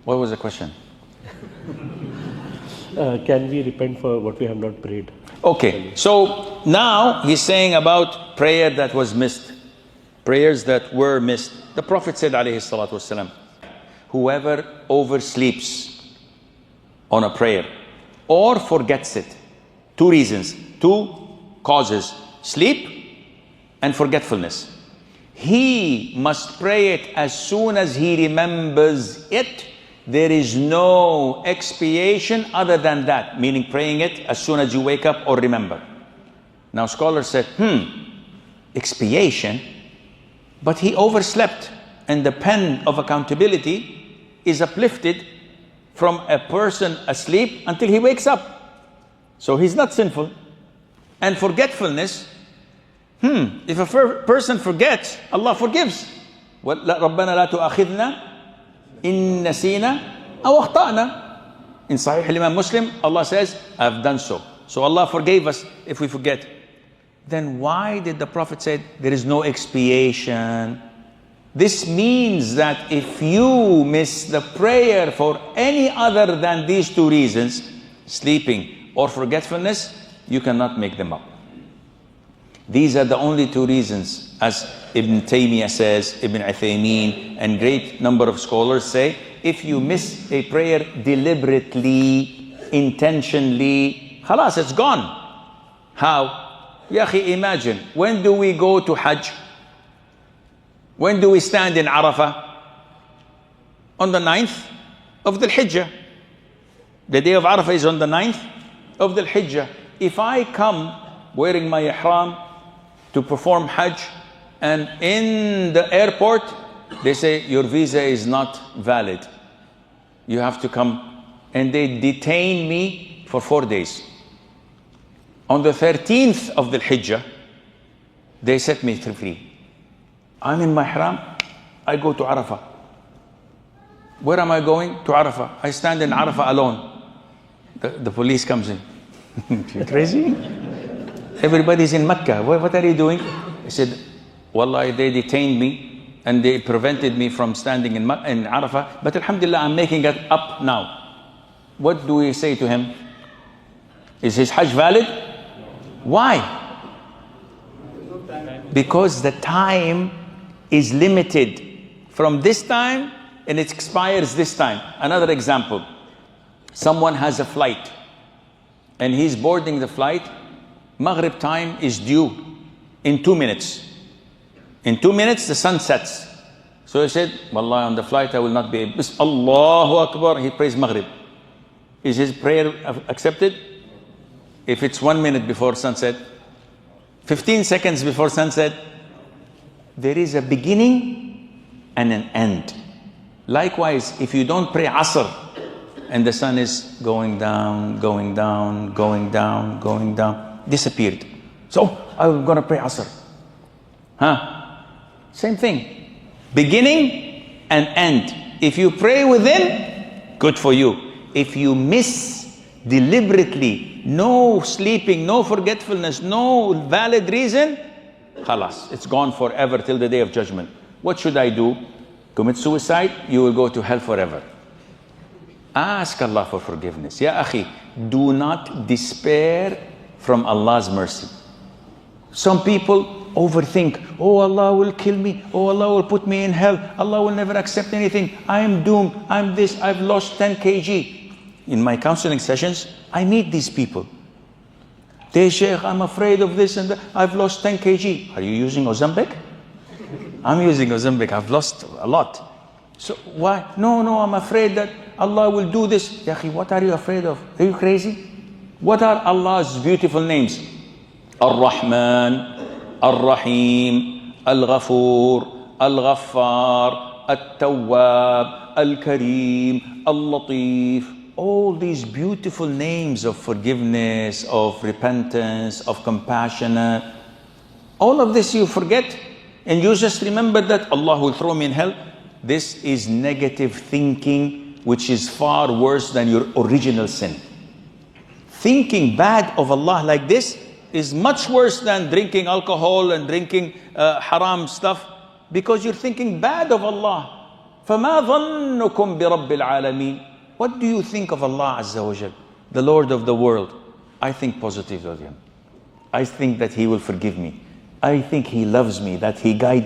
What was the question? Can we repent for what we have not prayed? Okay, so now he's saying about prayer that was missed. Prayers that were missed. The Prophet said, alayhi salatu wasalam, whoever oversleeps on a prayer or forgets it, two reasons, two causes, sleep and forgetfulness. He must pray it as soon as he remembers it. There is no expiation other than that, meaning praying it as soon as you wake up or remember. Now scholars said, expiation? But he overslept, and the pen of accountability is uplifted from a person asleep until he wakes up. So he's not sinful. And forgetfulness, if a person forgets, Allah forgives. رَبَّنَا لَا تُؤَخِذْنَا إِن نَسِينَا أَوْ أَخْطَأْنَا. In Sahih al-Imam Muslim, Allah says, I've done so. So Allah forgave us if we forget. Then why did the Prophet say there is no expiation? This means that if you miss the prayer for any other than these two reasons, sleeping or forgetfulness, you cannot make them up. These are the only two reasons, as Ibn Taymiyyah says, Ibn Uthaymeen, and great number of scholars say, if you miss a prayer deliberately, intentionally, khalas, it's gone. How? Ya akhi, imagine, when do we go to Hajj? When do we stand in Arafah? On the 9th of the Hijjah. The day of Arafah is on the 9th of the Hijjah. If I come wearing my ihram to perform Hajj, and in the airport they say your visa is not valid, you have to come, and they detain me for 4 days. On the 13th of the Hijjah, they set me free. I'm in my ihram, I go to Arafah. Where am I going? To Arafah. I stand in Arafah alone. The police comes in. You crazy? Everybody's in Mecca. What are you doing? I said, Wallahi, they detained me and they prevented me from standing in Arafah. But alhamdulillah, I'm making it up now. What do we say to him? Is his Hajj valid? Why? Because the time is limited from this time and it expires this time. Another example, someone has a flight and he's boarding the flight. Maghrib time is due in 2 minutes. In 2 minutes the sun sets. So he said, Wallah, on the flight I will not be able. Allahu Akbar, he prays Maghrib. Is his prayer accepted? If it's 1 minute before sunset, 15 seconds before sunset, there is a beginning and an end. Likewise, if you don't pray Asr and the sun is going down, going down, going down, going down, disappeared. So, I'm going to pray Asr. Same thing. Beginning and end. If you pray within, good for you. If you miss deliberately, no sleeping, no forgetfulness, no valid reason, khalas, it's gone forever till the day of judgment. What should I do? Commit suicide? You will go to hell forever. Ask Allah for forgiveness. Ya akhi, do not despair from Allah's mercy. Some people overthink, oh, Allah will kill me, oh, Allah will put me in hell, Allah will never accept anything, I am doomed, I'm this, I've lost 10 kg. In my counseling sessions, I meet these people. They say, Sheikh, I'm afraid of this and that. I've lost 10 kg. Are you using Ozempic? I'm using Ozempic. I've lost a lot. So why? No, I'm afraid that Allah will do this. Ya akhi, what are you afraid of? Are you crazy? What are Allah's beautiful names? Ar-Rahman, Ar-Rahim, Al-Ghafoor, Al-Ghaffar, Al-Tawwab, Al-Kareem, Al-Latif. All these beautiful names of forgiveness, of repentance, of compassion. All of this you forget and you just remember that Allah will throw me in hell. This is negative thinking, which is far worse than your original sin. Thinking bad of Allah like this is much worse than drinking alcohol and drinking haram stuff, because you're thinking bad of Allah. فَمَا ظَنُّكُمْ بِرَبِّ الْعَالَمِينَ. What do you think of Allah Azza wa Jal, the Lord of the world? I think positively of Him. I think that He will forgive me. I think He loves me, that He guided